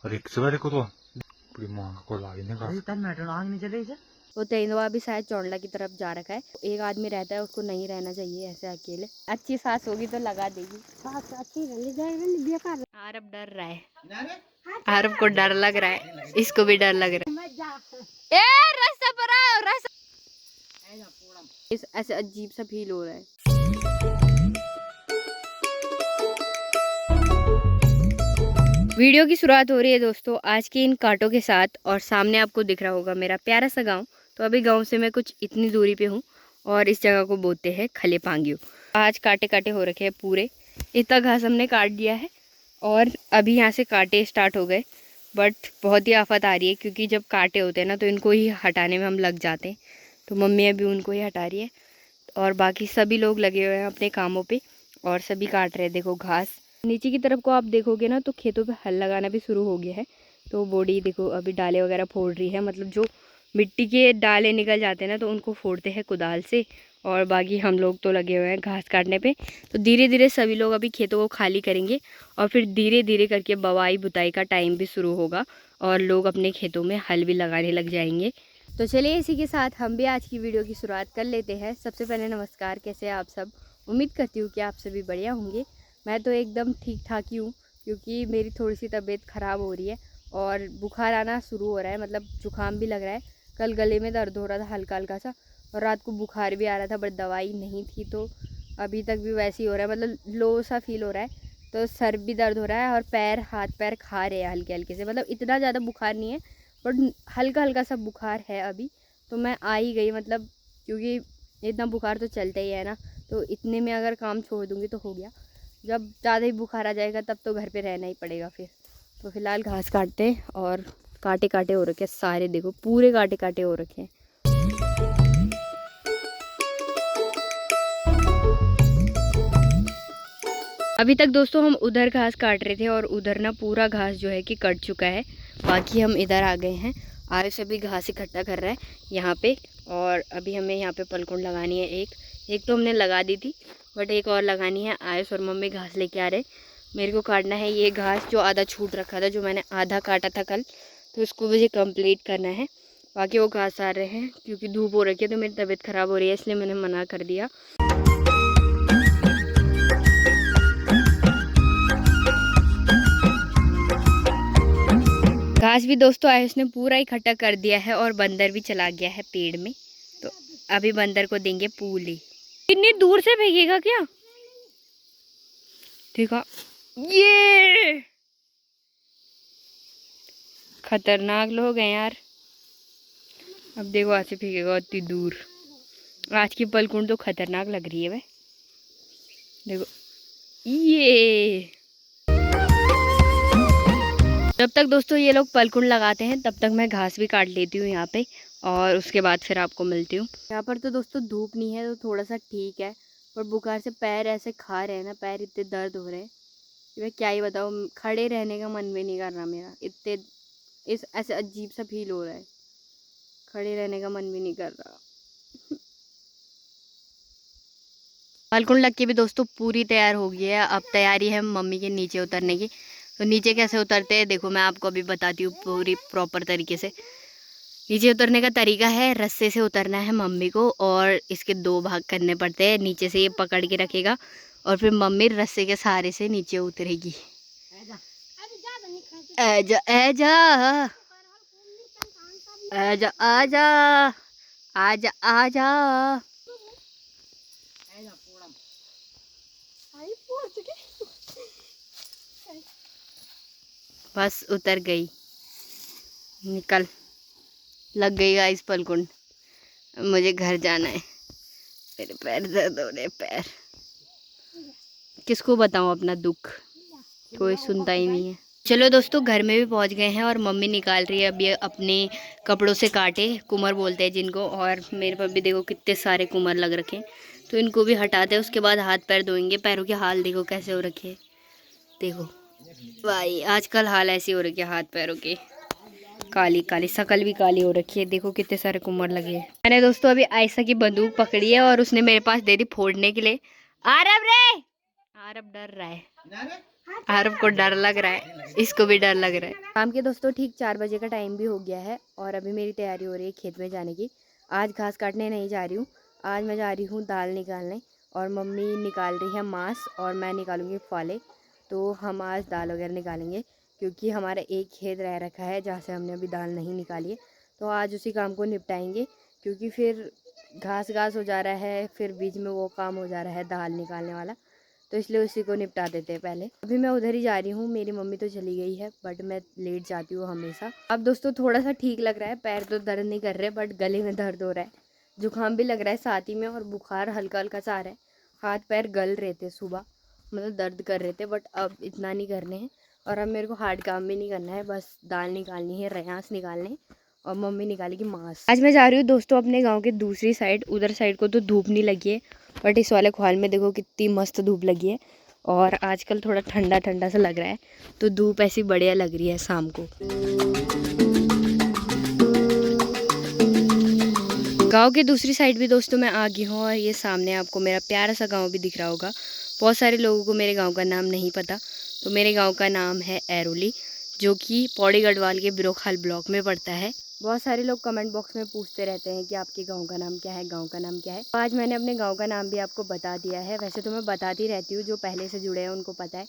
Rickshaw को तो पूरी मांग को लागे का नहीं चले। वो तेंदुआ भी शायद चौंडला की तरफ जा रखा है। एक आदमी रहता है, उसको नहीं रहना चाहिए ऐसे अकेले। अच्छी सांस होगी तो लगा देगी। आरब डर रहा है, आरब को डर लग रहा है, इसको भी डर लग रहा है। ए रास्ता पर आओ, रास्ता ऐसे अजीब सा फील हो रहा है। वीडियो की शुरुआत हो रही है दोस्तों आज के इन कांटों के साथ, और सामने आपको दिख रहा होगा मेरा प्यारा सा गांव। तो अभी गांव से मैं कुछ इतनी दूरी पे हूँ और इस जगह को बोलते हैं खले पांगियो। आज कांटे कांटे हो रखे हैं पूरे, इतना घास हमने काट दिया है और अभी यहाँ से कांटे स्टार्ट हो गए। बट बहुत ही आफत आ रही है क्योंकि जब कांटे होते हैं ना तो इनको ही हटाने में हम लग जाते हैं। तो मम्मी अभी उनको ही हटा रही है और बाकी सभी लोग लगे हुए हैं अपने कामों पे और सभी काट रहे हैं। देखो घास नीचे की तरफ को आप देखोगे ना तो खेतों पे हल लगाना भी शुरू हो गया है। तो बॉडी देखो अभी डाले वगैरह फोड़ रही है, मतलब जो मिट्टी के डाले निकल जाते हैं ना तो उनको फोड़ते हैं कुदाल से। और बाकी हम लोग तो लगे हुए हैं घास काटने पे। तो धीरे धीरे सभी लोग अभी खेतों को खाली करेंगे और फिर धीरे धीरे करके बवाई बुताई का टाइम भी शुरू होगा और लोग अपने खेतों में हल भी लगाने लग जाएंगे। तो चलिए इसी के साथ हम भी आज की वीडियो की शुरुआत कर लेते हैं। सबसे पहले नमस्कार, कैसे हैं आप सब? उम्मीद करती हूँ कि आप सभी बढ़िया होंगे। मैं तो एकदम ठीक ठाक ही हूँ क्योंकि मेरी थोड़ी सी तबीयत ख़राब हो रही है और बुखार आना शुरू हो रहा है, मतलब जुकाम भी लग रहा है। कल गले में दर्द हो रहा था हल्का हल्का सा और रात को बुखार भी आ रहा था, बट दवाई नहीं थी तो अभी तक भी वैसे ही हो रहा है, मतलब लो सा फील हो रहा है। तो सर भी दर्द हो रहा है और पैर हाथ पैर खा रहे हैं हल्के हल्के से, मतलब इतना ज़्यादा बुखार नहीं है बट हल्का हल्का सा बुखार है अभी। तो मैं आ ही गई, मतलब क्योंकि इतना बुखार तो चलता ही है ना, तो इतने में अगर काम छोड़ दूँगी तो हो गया। जब ज़्यादा ही बुखार आ जाएगा तब तो घर पे रहना ही पड़ेगा फिर। तो फिलहाल घास काटते हैं और कांटे कांटे हो रखे हैं सारे, देखो पूरे कांटे कांटे हो रखे हैं। अभी तक दोस्तों हम उधर घास काट रहे थे और उधर ना पूरा घास जो है कि कट चुका है। बाकी हम इधर आ गए हैं। आयुष अभी घास इकट्ठा कर रहा है यहाँ पे, और अभी हमें यहाँ पे पलकुंड लगानी है। एक तो हमने लगा दी थी बट एक और लगानी है। आयुष और मम्मी घास लेके आ रहे। मेरे को काटना है ये घास जो आधा छूट रखा था, जो मैंने आधा काटा था कल, तो इसको मुझे कंप्लीट करना है। बाकी वो घास आ रहे हैं क्योंकि धूप हो रखी है तो मेरी तबीयत ख़राब हो रही है, इसलिए मैंने मना कर दिया। घास भी दोस्तों आयुष ने पूरा इकट्ठा कर दिया है और बंदर भी चला गया है पेड़ में। तो अभी बंदर को देंगे पूली। इतनी दूर से फेंकेगा क्या? देखा, ये खतरनाक लोग हैं यार। अब देखो आज से फेंकेगा इतनी दूर। आज की पलकुंड तो खतरनाक लग रही है भाई, देखो ये। जब तक दोस्तों ये लोग पलकुंड लगाते हैं तब तक मैं घास भी काट लेती हूँ यहाँ पे, और उसके बाद फिर आपको मिलती हूँ। यहाँ पर तो दोस्तों धूप नहीं है तो थोड़ा सा ठीक है, पर बुखार से पैर ऐसे खा रहे हैं ना, पैर इतने दर्द हो रहे हैं कि मैं क्या ही बताऊँ। खड़े रहने का मन भी नहीं कर रहा मेरा, इतने इस ऐसे अजीब सा फील हो रहा है, खड़े रहने का मन भी नहीं कर रहा। पलकुंड लग के भी दोस्तों पूरी तैयार हो गई है। अब तैयारी है मम्मी के नीचे उतरने की। तो नीचे कैसे उतरते हैं देखो, मैं आपको अभी बताती हूँ पूरी प्रॉपर तरीके से। नीचे उतरने का तरीका है, रस्से से उतरना है मम्मी को और इसके दो भाग करने पड़ते हैं। नीचे से ये पकड़ के रखेगा और फिर मम्मी रस्से के सहारे से नीचे उतरेगी। आजा आजा आजा आजा आजा आजा। बस उतर गई, निकल लग गई गाइस पलकुंड। मुझे घर जाना है, मेरे पैर दर्द हो रहे, पैर किसको बताऊं अपना दुख, कोई सुनता ही नहीं है। चलो दोस्तों घर में भी पहुंच गए हैं और मम्मी निकाल रही है अभी अपने कपड़ों से कांटे, कुमर बोलते हैं जिनको। और मेरे पर भी देखो कितने सारे कुमर लग रखे हैं, तो इनको भी हटाते हैं। उसके बाद हाथ पैर धोएंगे। पैरों के हाल देखो कैसे हो रखे हैं, देखो भाई आजकल हाल ऐसे हो रखे हाथ पैरों के, काली काली, शकल भी काली हो रखी है। देखो कितने सारे कुमर लगे हैं। मैंने दोस्तों अभी आयशा की बंदूक पकड़ी है और उसने मेरे पास दे दी फोड़ने के लिए। आरब रे, आरब डर रहा है, आरव को डर लग रहा है, इसको भी डर लग रहा है। शाम के दोस्तों ठीक 4 बजे का टाइम भी हो गया है और अभी मेरी तैयारी हो रही है खेत में जाने की। आज घास काटने नहीं जा रही हूँ, आज मैं जा रही हूँ दाल निकालने और मम्मी निकाल रही है मांस और मैं निकालूंगी फाले। तो हम आज दाल वगैरह निकालेंगे क्योंकि हमारा एक खेत रह रखा है जहाँ से हमने अभी दाल नहीं निकाली है। तो आज उसी काम को निपटाएंगे क्योंकि फिर घास हो जा रहा है, फिर बीच में वो काम हो जा रहा है दाल निकालने वाला, तो इसलिए उसी को निपटा देते हैं पहले। अभी मैं उधर ही जा रही हूँ, मेरी मम्मी तो चली गई है बट मैं लेट जाती हूँ हमेशा। अब दोस्तों थोड़ा सा ठीक लग रहा है, पैर तो दर्द नहीं कर रहे बट गले में दर्द हो रहा है, जुकाम भी लग रहा है साथ ही में और बुखार हल्का हल्का सा आ रहा है। हाथ पैर गल रहे थे सुबह, मतलब दर्द कर रहे थे बट अब इतना नहीं करने हैं। और अब मेरे को हार्ड काम भी नहीं करना है, बस दाल निकालनी है, रयास निकालने और मम्मी निकालेगी मांस। आज मैं जा रही हूँ दोस्तों अपने गांव के दूसरी साइड, उधर साइड को तो धूप नहीं लगी है बट इस वाले खोल में देखो कितनी मस्त धूप लगी है और आजकल थोड़ा ठंडा ठंडा सा लग रहा है, तो धूप ऐसी बढ़िया लग रही है शाम को। गांव के दूसरी साइड भी दोस्तों मैं आ गई हूँ और ये सामने आपको मेरा प्यारा सा गांव भी दिख रहा होगा। बहुत सारे लोगों को मेरे गांव का नाम नहीं पता, तो मेरे गांव का नाम है एरोली, जो कि पौड़ी गढ़वाल के बिरोखाल ब्लॉक में पड़ता है। बहुत सारे लोग कमेंट बॉक्स में पूछते रहते हैं कि आपके गांव का नाम क्या है, गांव का नाम क्या है। तो आज मैंने अपने गांव का नाम भी आपको बता दिया है। वैसे तो मैं बताती रहती हूँ, जो पहले से जुड़े हैं उनको पता है,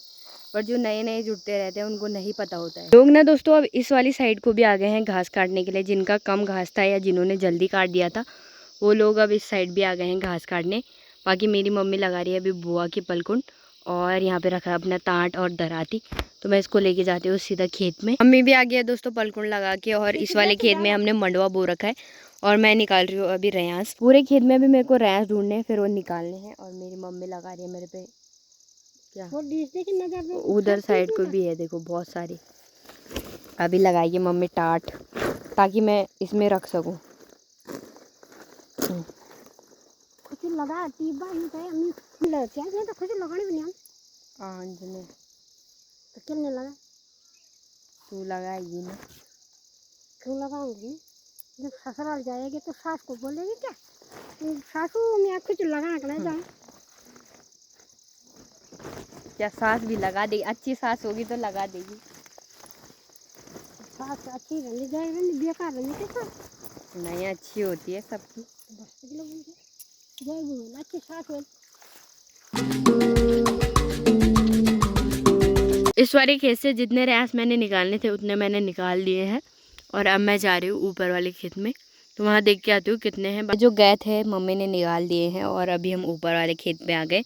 पर जो नए नए जुड़ते रहते हैं उनको नहीं पता होता है। लोग ना दोस्तों अब इस वाली साइड को भी आ गए हैं घास काटने के लिए, जिनका कम घास था या जिन्होंने जल्दी काट दिया था वो लोग अब इस साइड भी आ गए हैं घास काटने। बाकी मेरी मम्मी लगा रही है अभी बुआ की पलकुंड और यहाँ पे रखा है अपना तांट और दराती, तो मैं इसको लेके जाती हूँ सीधा खेत में। मम्मी भी आ गई है दोस्तों पलकुंड लगा के और इस वाले खेत में हमने मंडवा बो रखा है और मैं निकाल रही हूँ अभी रयास। पूरे खेत में भी मेरे को रयास ढूंढने हैं, फिर वो निकालने हैं और मेरी मम्मी लगा रही है मेरे पे क्या, उधर साइड को भी है देखो बहुत सारी। अभी लगाएगी मम्मी टाट ताकि मैं इसमें रख सकूँ। कुछ लगा टीबा नहीं तो अम्मी लगा नहीं तो कुछ लगाने भी नहीं हाँ जी, तो क्यों नहीं लगा? तू लगाएगी ना? क्यों लगाऊंगी? जब ससुराल जाएगी तो सास को बोलेगी क्या सासू मैं कुछ लगाना के नहीं जाऊँ? क्या सास भी लगा देगी? अच्छी सास होगी तो लगा देगी। सास अच्छी रहनी जाएगी, बेकार रहनी के सास नहीं, अच्छी होती है सबकी। बस जय बोल अच्छी सास हो। इस वाले खेत से जितने रयास मैंने निकालने थे उतने मैंने निकाल लिए हैं और अब मैं जा रही हूँ ऊपर वाले खेत में, तो वहाँ देख के आती हूँ कितने हैं। जो गए थे मम्मी ने निकाल दिए हैं और अभी हम ऊपर वाले खेत में आ गए।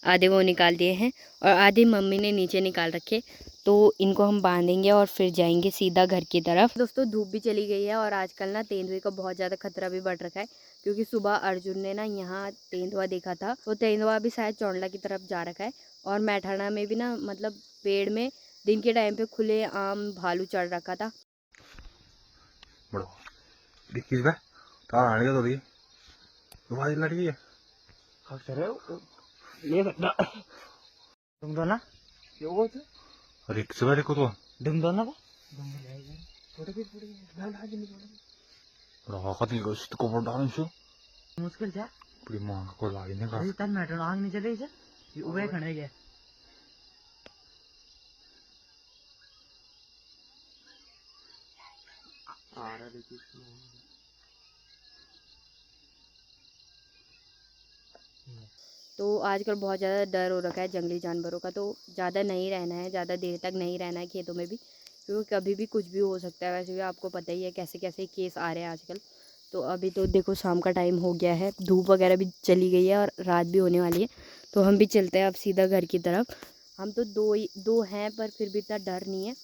आधे वो निकाल दिए हैं और आधे मम्मी ने नीचे निकाल रखे, तो इनको हम बांधेंगे और फिर जाएंगे सीधा घर की तरफ। दोस्तों धूप भी चली गई है और आजकल ना तेंदुए का बहुत ज़्यादा खतरा भी बढ़ रखा है, क्योंकि सुबह अर्जुन ने ना यहाँ तेंदुआ देखा था, तो तेंदुआ भी शायद चौंडला की तरफ जा रखा है। और मैठाना में भी ना मतलब पेड़ में दिन के टाइम पे खुले आम भालू चढ़ रखा था। बड़ो देखिए बे तार आने का तो दिए तो भाई लड़ी है अरे ये तुम दो ना क्यों बोलते अरे किस बारे को तो तुम दो ना बड़ा हाकत नहीं कुछ तो कोपर डालने से मुश्किल क्या बड़ी मां को लागी ने का अरे तन मैटर आग नहीं चले जा ये उबे खड़े गए आ रहा देखिए तो आजकल बहुत ज़्यादा डर हो रखा है जंगली जानवरों का, तो ज़्यादा नहीं रहना है, ज़्यादा देर तक नहीं रहना है खेतों में भी, क्योंकि कभी भी कुछ भी हो सकता है। वैसे भी आपको पता ही है कैसे कैसे केस आ रहे हैं आजकल। तो अभी तो देखो शाम का टाइम हो गया है, धूप वगैरह भी चली गई है और रात भी होने वाली है, तो हम भी चलते हैं अब सीधा घर की तरफ। हम तो दो हैं पर फिर भी इतना डर नहीं है।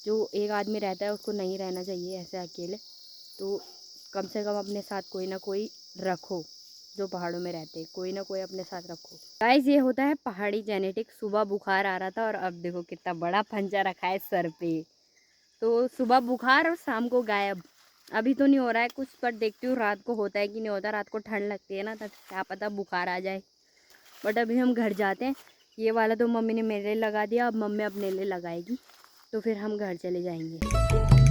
जो एक आदमी रहता है उसको नहीं रहना चाहिए ऐसे अकेले, तो कम से कम अपने साथ कोई ना कोई रखो। जो पहाड़ों में रहते हैं कोई ना कोई अपने साथ रखो। गाइस ये होता है पहाड़ी जेनेटिक। सुबह बुखार आ रहा था और अब देखो कितना बड़ा पंजा रखा है सर पे। तो सुबह बुखार और शाम को गायब। अभी तो नहीं हो रहा है कुछ, पर देखती हूँ रात को होता है कि नहीं होता। रात को ठंड लगती है ना, तब क्या पता बुखार आ जाए। बट अभी हम घर जाते हैं। ये वाला तो मम्मी ने मेरे लिए लगा दिया, अब मम्मी अपने लिए लगाएगी, तो फिर हम घर चले जाएंगे।